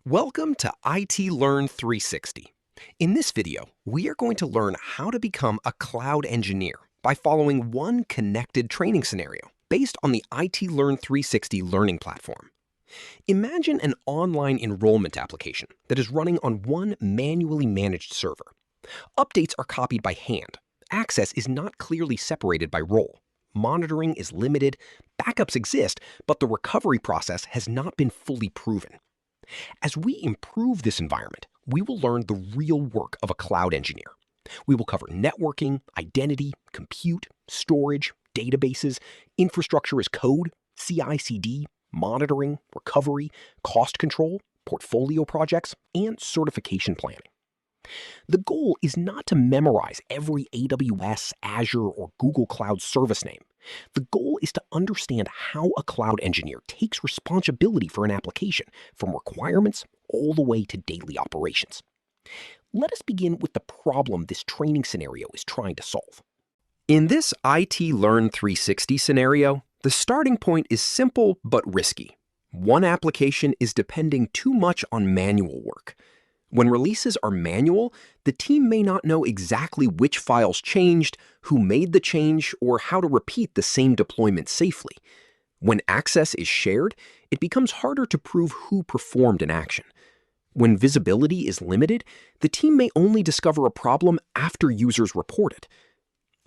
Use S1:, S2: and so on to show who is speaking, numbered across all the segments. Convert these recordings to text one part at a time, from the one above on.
S1: Welcome to IT Learn 360. In this video, we are going to learn how to become a cloud engineer by following one connected training scenario based on the IT Learn 360 learning platform. Imagine an online enrollment application that is running on one manually managed server. Updates are copied by hand. Access is not clearly separated by role. Monitoring is limited. Backups exist, but the recovery process has not been fully proven. As we improve this environment, we will learn the real work of a cloud engineer. We will cover networking, identity, compute, storage, databases, infrastructure as code, CI/CD, monitoring, recovery, cost control, portfolio projects, and certification planning. The goal is not to memorize every AWS, Azure, or Google Cloud service name. The goal is to understand how a cloud engineer takes responsibility for an application, from requirements all the way to daily operations. Let us begin with the problem this training scenario is trying to solve. In this IT Learn 360 scenario, the starting point is simple but risky. One application is depending too much on manual work. When releases are manual, the team may not know exactly which files changed, who made the change, or how to repeat the same deployment safely. When access is shared, it becomes harder to prove who performed an action. When visibility is limited, the team may only discover a problem after users report it.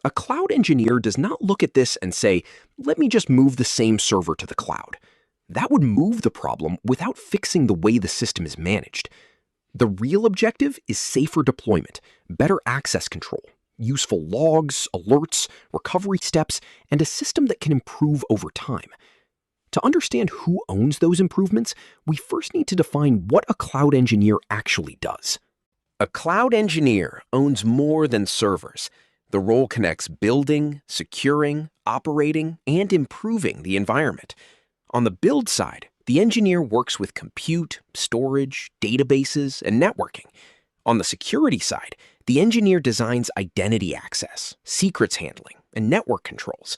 S1: A cloud engineer does not look at this and say, "Let me just move the same server to the cloud." That would move the problem without fixing the way the system is managed. The real objective is safer deployment, better access control, useful logs, alerts, recovery steps, and a system that can improve over time. To understand who owns those improvements, we first need to define what a cloud engineer actually does. A cloud engineer owns more than servers. The role connects building, securing, operating, and improving the environment. On the build side, the engineer works with compute, storage, databases, and networking. On the security side, the engineer designs identity access, secrets handling, and network controls.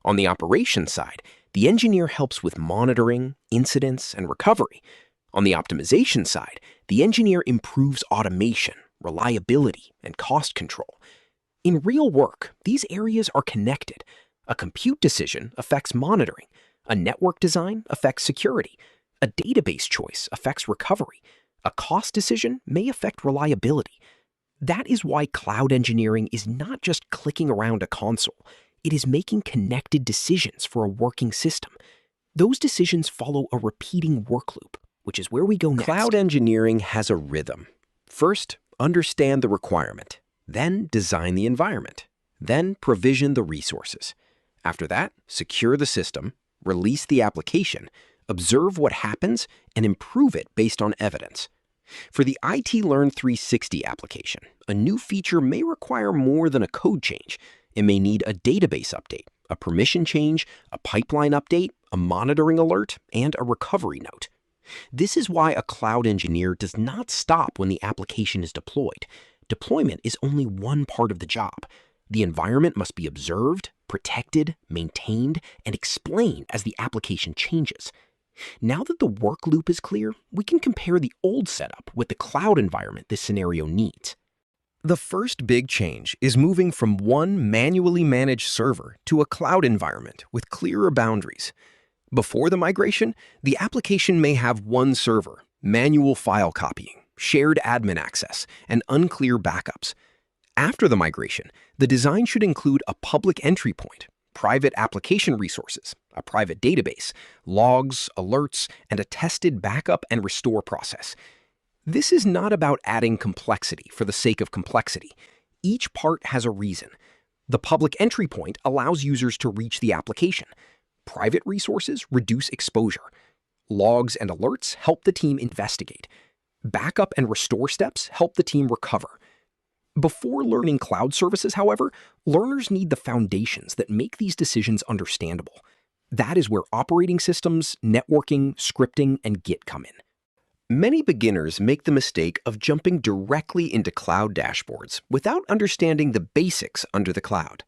S1: On the operations side, the engineer helps with monitoring, incidents, and recovery. On the optimization side, the engineer improves automation, reliability, and cost control. In real work, these areas are connected. A compute decision affects monitoring. A network design affects security. A database choice affects recovery. A cost decision may affect reliability. That is why cloud engineering is not just clicking around a console. It is making connected decisions for a working system. Those decisions follow a repeating work loop, which is where we go next. Cloud engineering has a rhythm. First, understand the requirement. Then design the environment. Then provision the resources. After that, secure the system, release the application, observe what happens, and improve it based on evidence. For the IT Learn 360 application, a new feature may require more than a code change. It may need a database update, a permission change, a pipeline update, a monitoring alert, and a recovery note. This is why a cloud engineer does not stop when the application is deployed. Deployment is only one part of the job. The environment must be observed, protected, maintained, and explained as the application changes. Now that the work loop is clear, we can compare the old setup with the cloud environment this scenario needs. The first big change is moving from one manually managed server to a cloud environment with clearer boundaries. Before the migration, the application may have one server, manual file copying, shared admin access, and unclear backups. After the migration, the design should include a public entry point, private application resources, a private database, logs, alerts, and a tested backup and restore process. This is not about adding complexity for the sake of complexity. Each part has a reason. The public entry point allows users to reach the application. Private resources reduce exposure. Logs and alerts help the team investigate. Backup and restore steps help the team recover. Before learning cloud services, however, learners need the foundations that make these decisions understandable. That is where operating systems, networking, scripting, and Git come in. Many beginners make the mistake of jumping directly into cloud dashboards without understanding the basics under the cloud.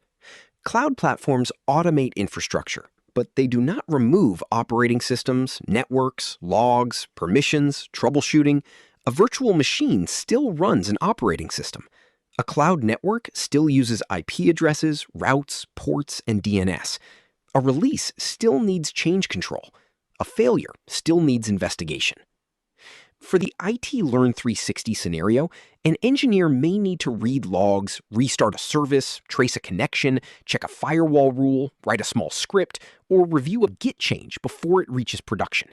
S1: Cloud platforms automate infrastructure, but they do not remove operating systems, networks, logs, permissions, troubleshooting. A virtual machine still runs an operating system. A cloud network still uses IP addresses, routes, ports, and DNS. A release still needs change control. A failure still needs investigation. For the IT Learn 360 scenario, an engineer may need to read logs, restart a service, trace a connection, check a firewall rule, write a small script, or review a Git change before it reaches production.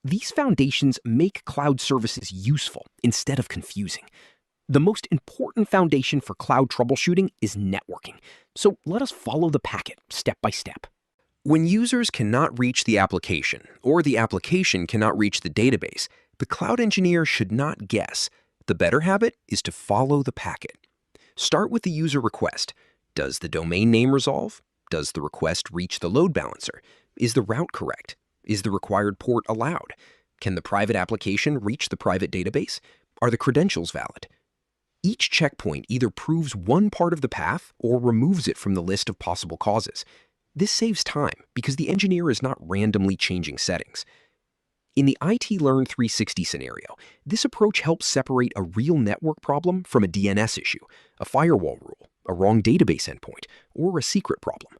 S1: These foundations make cloud services useful instead of confusing. The most important foundation for cloud troubleshooting is networking, so let us follow the packet step by step. When users cannot reach the application, or the application cannot reach the database, the cloud engineer should not guess. The better habit is to follow the packet. Start with the user request. Does the domain name resolve? Does the request reach the load balancer? Is the route correct? Is the required port allowed? Can the private application reach the private database? Are the credentials valid? Each checkpoint either proves one part of the path or removes it from the list of possible causes. This saves time because the engineer is not randomly changing settings. In the IT Learn 360 scenario, this approach helps separate a real network problem from a DNS issue, a firewall rule, a wrong database endpoint, or a secret problem.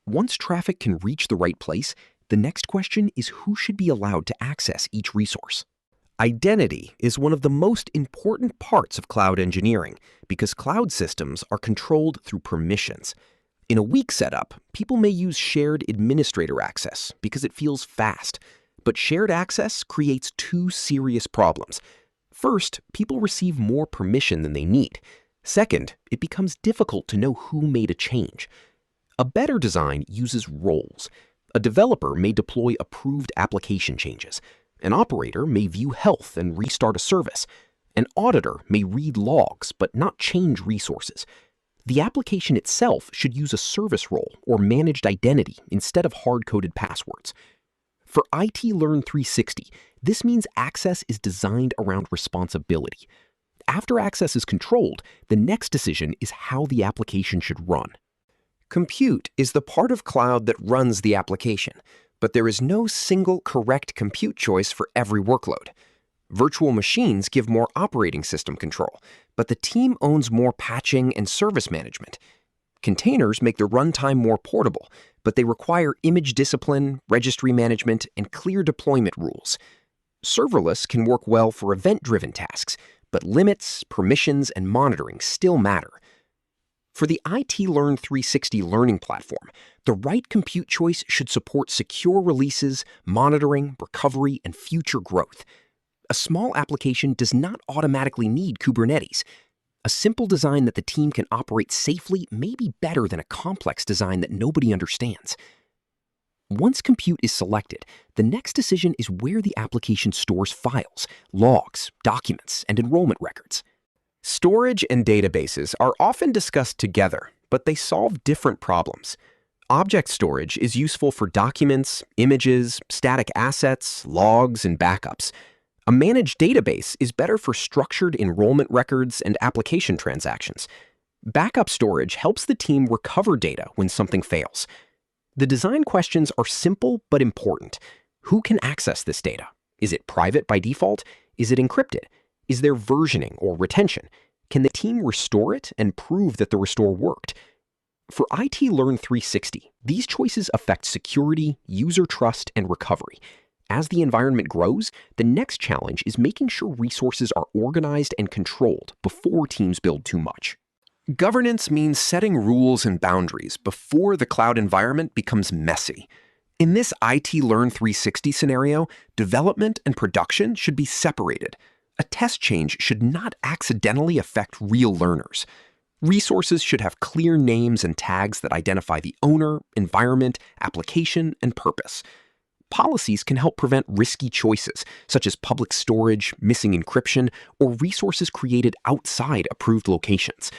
S1: Once traffic can reach the right place, the next question is who should be allowed to access each resource. Identity is one of the most important parts of cloud engineering because cloud systems are controlled through permissions. In a weak setup, people may use shared administrator access because it feels fast. But shared access creates two serious problems. First, people receive more permission than they need. Second, it becomes difficult to know who made a change. A better design uses roles. A developer may deploy approved application changes. An operator may view health and restart a service. An auditor may read logs but not change resources. The application itself should use a service role or managed identity instead of hard-coded passwords. For IT Learn 360, this means access is designed around responsibility. After access is controlled, the next decision is how the application should run. Compute is the part of cloud that runs the application, but there is no single correct compute choice for every workload. Virtual machines give more operating system control, but the team owns more patching and service management. Containers make the runtime more portable, but they require image discipline, registry management, and clear deployment rules. Serverless can work well for event-driven tasks, but limits, permissions, and monitoring still matter. For the IT Learn 360 learning platform, the right compute choice should support secure releases, monitoring, recovery, and future growth. A small application does not automatically need Kubernetes. A simple design that the team can operate safely may be better than a complex design that nobody understands. Once compute is selected, the next decision is where the application stores files, logs, documents, and enrollment records. Storage and databases are often discussed together, but they solve different problems. Object storage is useful for documents, images, static assets, logs, and backups. A managed database is better for structured enrollment records and application transactions. Backup storage helps the team recover data when something fails. The design questions are simple but important. Who can access this data? Is it private by default? Is it encrypted? Is there versioning or retention? Can the team restore it and prove that the restore worked? For IT Learn 360, these choices affect security, user trust, and recovery. As the environment grows, the next challenge is making sure resources are organized and controlled before teams build too much. Governance means setting rules and boundaries before the cloud environment becomes messy. In this IT Learn 360 scenario, development and production should be separated. A test change should not accidentally affect real learners. Resources should have clear names and tags that identify the owner, environment, application, and purpose. Policies can help prevent risky choices, such as public storage, missing encryption, or resources created outside approved locations.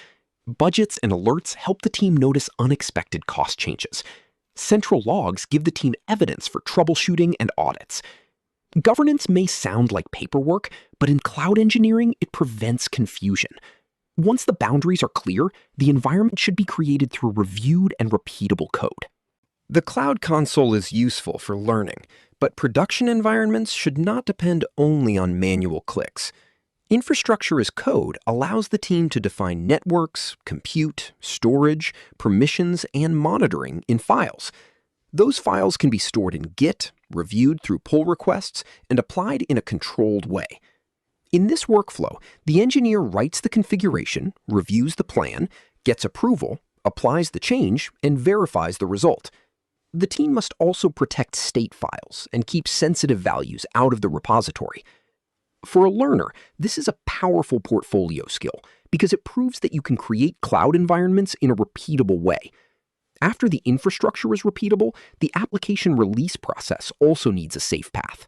S1: Budgets and alerts help the team notice unexpected cost changes. Central logs give the team evidence for troubleshooting and audits. Governance may sound like paperwork, but in cloud engineering, it prevents confusion. Once the boundaries are clear, the environment should be created through reviewed and repeatable code. The Cloud Console is useful for learning, but production environments should not depend only on manual clicks. Infrastructure as code allows the team to define networks, compute, storage, permissions, and monitoring in files. Those files can be stored in Git, reviewed through pull requests, and applied in a controlled way. In this workflow, the engineer writes the configuration, reviews the plan, gets approval, applies the change, and verifies the result. The team must also protect state files and keep sensitive values out of the repository. For a learner, this is a powerful portfolio skill because it proves that you can create cloud environments in a repeatable way. After the infrastructure is repeatable, the application release process also needs a safe path.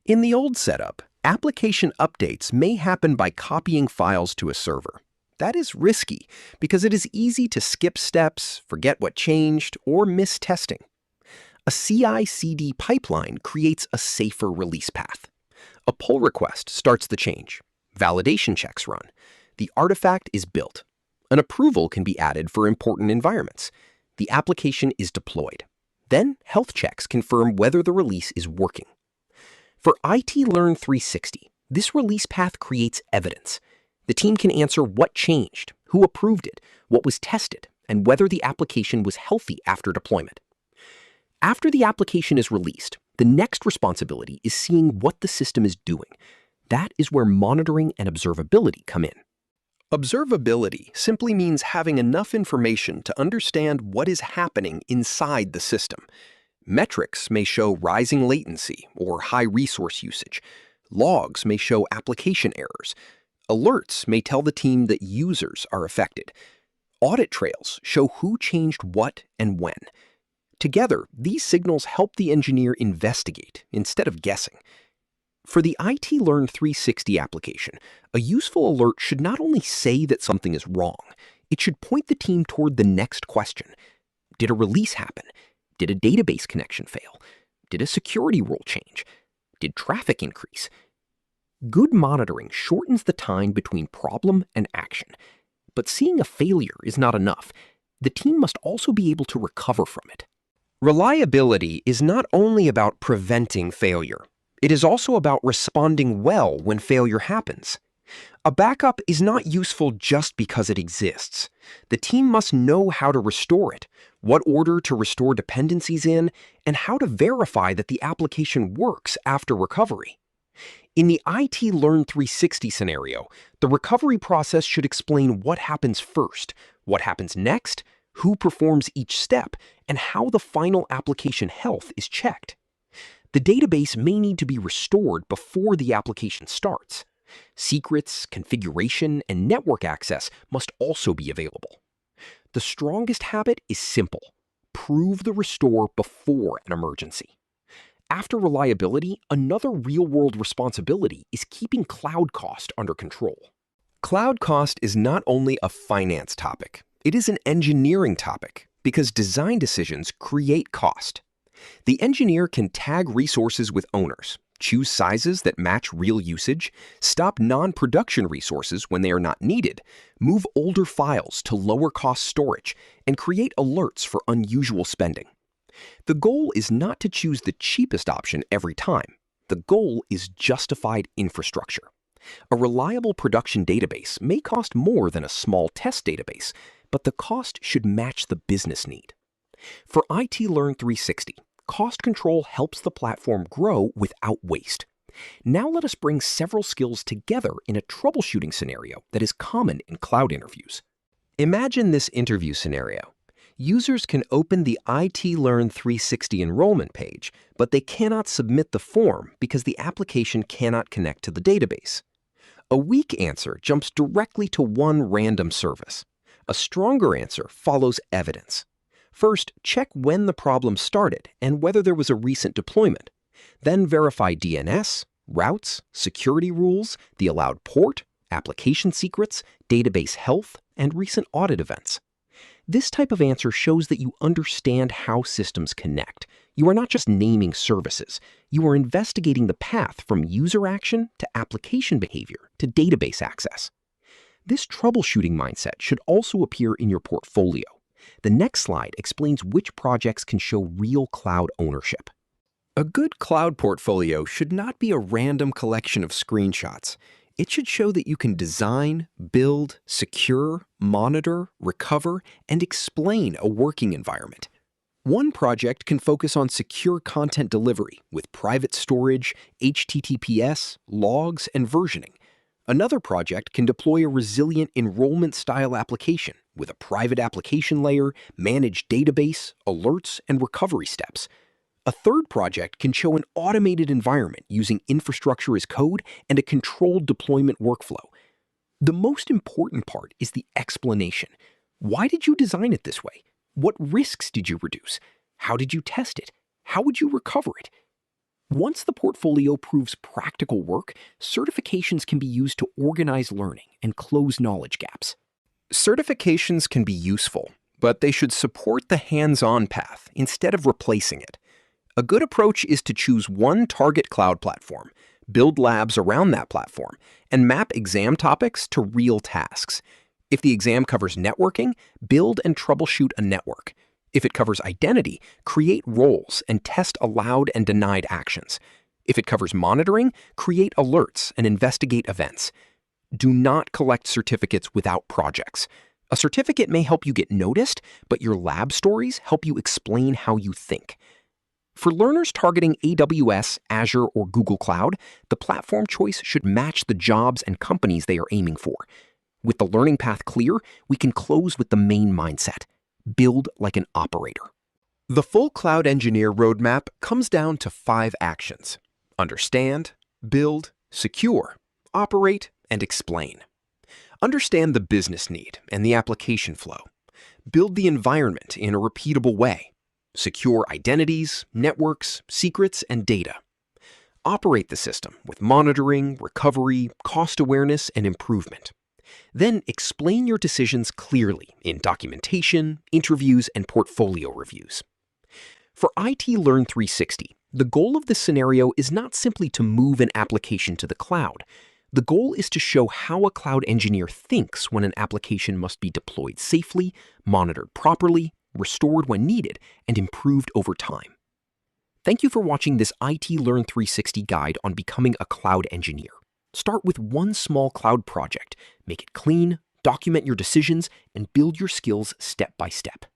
S1: In the old setup, application updates may happen by copying files to a server. That is risky because it is easy to skip steps, forget what changed, or miss testing. A CI/CD pipeline creates a safer release path. A pull request starts the change. Validation checks run. The artifact is built. An approval can be added for important environments. The application is deployed. Then health checks confirm whether the release is working. For IT Learn 360, this release path creates evidence. The team can answer what changed, who approved it, what was tested, and whether the application was healthy after deployment. After the application is released, the next responsibility is seeing what the system is doing. That is where monitoring and observability come in. Observability simply means having enough information to understand what is happening inside the system. Metrics may show rising latency or high resource usage. Logs may show application errors. Alerts may tell the team that users are affected. Audit trails show who changed what and when. Together, these signals help the engineer investigate instead of guessing. For the IT Learn 360 application, a useful alert should not only say that something is wrong, it should point the team toward the next question. Did a release happen? Did a database connection fail? Did a security rule change? Did traffic increase? Good monitoring shortens the time between problem and action. But seeing a failure is not enough. The team must also be able to recover from it. Reliability is not only about preventing failure. It is also about responding well when failure happens. A backup is not useful just because it exists. The team must know how to restore it, what order to restore dependencies in, and how to verify that the application works after recovery. In the IT Learn 360 scenario, the recovery process should explain what happens first, what happens next, who performs each step, and how the final application health is checked. The database may need to be restored before the application starts. Secrets, configuration, and network access must also be available. The strongest habit is simple. Prove the restore before an emergency. After reliability, another real-world responsibility is keeping cloud cost under control. Cloud cost is not only a finance topic, it is an engineering topic because design decisions create cost. The engineer can tag resources with owners, choose sizes that match real usage, stop non-production resources when they are not needed, move older files to lower-cost storage, and create alerts for unusual spending. The goal is not to choose the cheapest option every time. The goal is justified infrastructure. A reliable production database may cost more than a small test database, but the cost should match the business need. For IT Learn 360, cost control helps the platform grow without waste. Now let us bring several skills together in a troubleshooting scenario that is common in cloud interviews. Imagine this interview scenario. Users can open the IT Learn 360 enrollment page, but they cannot submit the form because the application cannot connect to the database. A weak answer jumps directly to one random service. A stronger answer follows evidence. First, check when the problem started and whether there was a recent deployment. Then verify DNS, routes, security rules, the allowed port, application secrets, database health, and recent audit events. This type of answer shows that you understand how systems connect. You are not just naming services. You are investigating the path from user action to application behavior to database access. This troubleshooting mindset should also appear in your portfolio. The next slide explains which projects can show real cloud ownership. A good cloud portfolio should not be a random collection of screenshots. It should show that you can design, build, secure, monitor, recover, and explain a working environment. One project can focus on secure content delivery with private storage, HTTPS, logs, and versioning. Another project can deploy a resilient enrollment-style application with a private application layer, managed database, alerts, and recovery steps. A third project can show an automated environment using infrastructure as code and a controlled deployment workflow. The most important part is the explanation. Why did you design it this way? What risks did you reduce? How did you test it? How would you recover it? Once the portfolio proves practical work, certifications can be used to organize learning and close knowledge gaps. Certifications can be useful, but they should support the hands-on path instead of replacing it. A good approach is to choose one target cloud platform, build labs around that platform, and map exam topics to real tasks. If the exam covers networking, build and troubleshoot a network. If it covers identity, create roles and test allowed and denied actions. If it covers monitoring, create alerts and investigate events. Do not collect certificates without projects. A certificate may help you get noticed, but your lab stories help you explain how you think. For learners targeting AWS, Azure, or Google Cloud, the platform choice should match the jobs and companies they are aiming for. With the learning path clear, we can close with the main mindset: build like an operator. The full cloud engineer roadmap comes down to 5 actions: understand, build, secure, operate, and explain. Understand the business need and the application flow. Build the environment in a repeatable way. Secure identities, networks, secrets, and data. Operate the system with monitoring, recovery, cost awareness, and improvement. Then explain your decisions clearly in documentation, interviews, and portfolio reviews. For IT Learn 360, the goal of this scenario is not simply to move an application to the cloud. The goal is to show how a cloud engineer thinks when an application must be deployed safely, monitored properly, restored when needed, and improved over time. Thank you for watching this IT Learn 360 guide on becoming a cloud engineer. Start with one small cloud project, make it clean, document your decisions, and build your skills step by step.